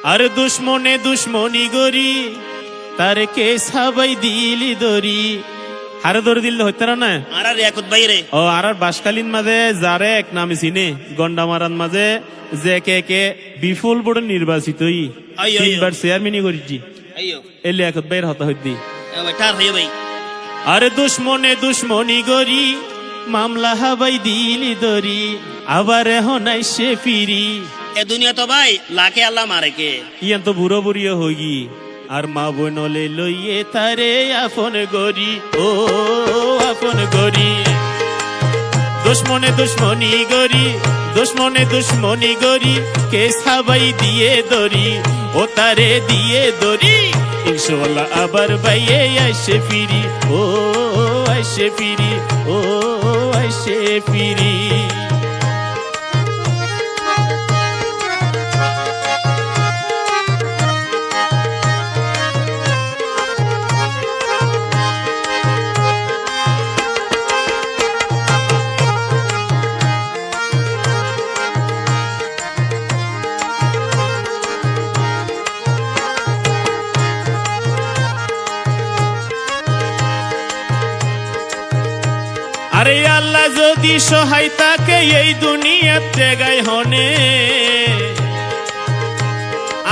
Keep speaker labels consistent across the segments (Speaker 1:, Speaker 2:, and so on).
Speaker 1: আর দুশ্মনে দুশ্মনী গরি তারে কে সাবাই দিলি দরি হারে দরি দিল হইতে না
Speaker 2: আর রিয়াকুত বাইরে
Speaker 1: ও আর বাসকালীন মাঝে যারে এক নামে চিনে গন্ডামারান মাঝে যে কে বিপুল বড় নির্বাচিত তিনবার চেয়ারম্যানই করেছি এলে এক বাইর হতা হইতি আরে দুশ্মনে দুশ্মনী গরি মামলা হাবাই দিলি দরি আবার হনাই সে ফিরি
Speaker 2: এ দুনিয়া তো ভাই লাখে আল্লাহ মারে কে
Speaker 1: ইয়ান তো বুড়ো বুড়িও হইগি আর মা বোনলে লইয়ে তারে আপন গরি ও আপন গরি দুশ্মনে দুশ্মনী গরি দুশ্মনে দুশ্মনী গরি কে সাবাই দিয়ে দরি ও তারে দিয়ে দরি ইনশাআল্লাহ আবার বাইয়ে আইসে ফিরি ও আইসে ফিরি ও আইসে ফিরি আরে আল্লাহ যদি সহায় তাকে এই দুনিয়ার জায়গায় হনে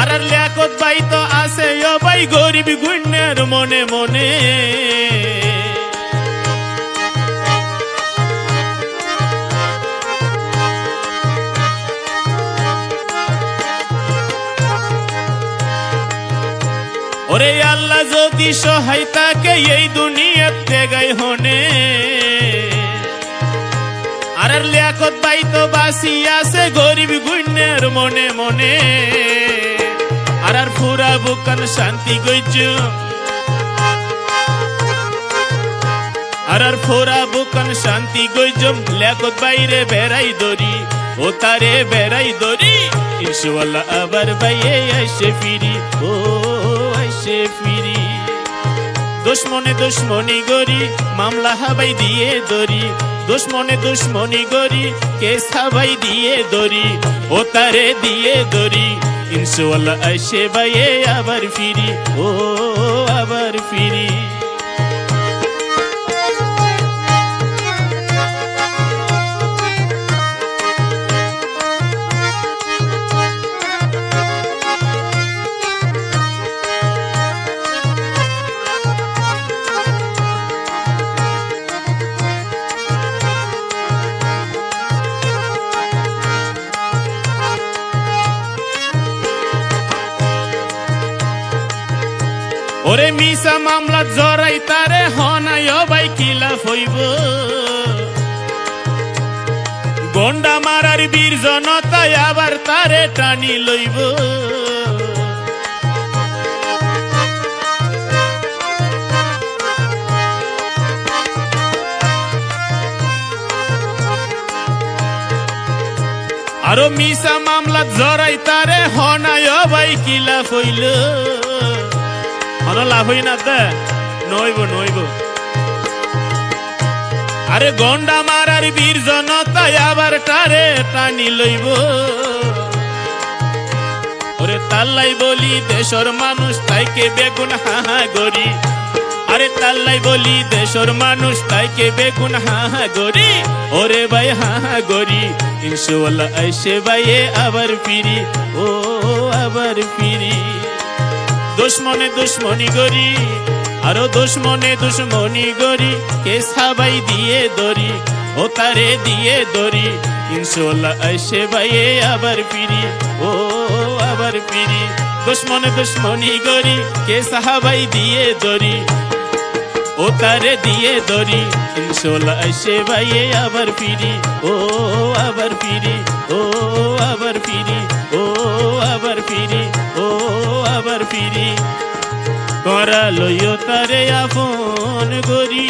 Speaker 1: আর লিয়াকত ভাই তো আছে ও ভাই গরিব গুণের মনে মনে ওরে আল্লাহ যদি সহায় তাকে এই দুনিয়ার জায়গায় হনে আর লিয়াকত ভাই তো বাসি আছে গরিব গুণের মনে মনে আর ফুরা বুকান শান্তি গইজ আর ফুরা বুকান শান্তি গইজ লিয়াকত বাইরে বেড়াই দরি ও তারে বেড়াই দরি ইনশাআল্লাহ আবার বাইয়ে আইসে ফিরি ও আইসে ফিরি দুশ্মনে দুশ্মনী গরি মামলা হাবাই দিয়ে দরি দুশ্মনে দুশ্মনী গরি কে সাবাই দিয়ে দরি ও তারে দিয়ে দরি ইনশাআল্লাহ আইসে বাইয়ে আবার ফিরি ও আবার ফিরি ওরে মিসা মামলা জরাই তারে হনাই ভাই খিলাফ হইব গন্ডা মারার বীর জনতায় আবার তারে টানি লইব আরো মিসা মামলা জরাই তারে হনাই ভাই খিলাফ হইল লাভ হই না নইব নইব আরে গন্ডা মারার বীর জনতায় আবার টারে টানি লইব ওরে তাল্লাই বলি দেশর মানুষ তাইকে বেগুন হাহা গরি আরে তাল্লাই বলি দেশর মানুষ তাইকে বেগুন হাহা গরি ওরে ভাই হাহা গরি ইনশাআল্লাহ আইসে বাইয়ে আবার ফিরি ও আবার ফিরি দুশ্মনে দুশ্মনী গরি আরো দুশ্মনে দুশ্মনী গরি কে সাবাই দিয়ে দরি ও তারে দিয়ে দরি ইনশাআল্লাহ আইসে বাইয়ে আবার ফিরি ও আবার ফিরি দুশ্মনে দুশ্মনী গরি কে সাহাবাই দিয়ে দরি ও তারে দিয়ে দরি ইনশাআল্লাহ আইসে বাইয়ে আবার ফিরি ও আবার ফিরি ও আবার ফিরি ও আবার ফিরি ও আবার ফিরি করা লইও তারে আপন গরি।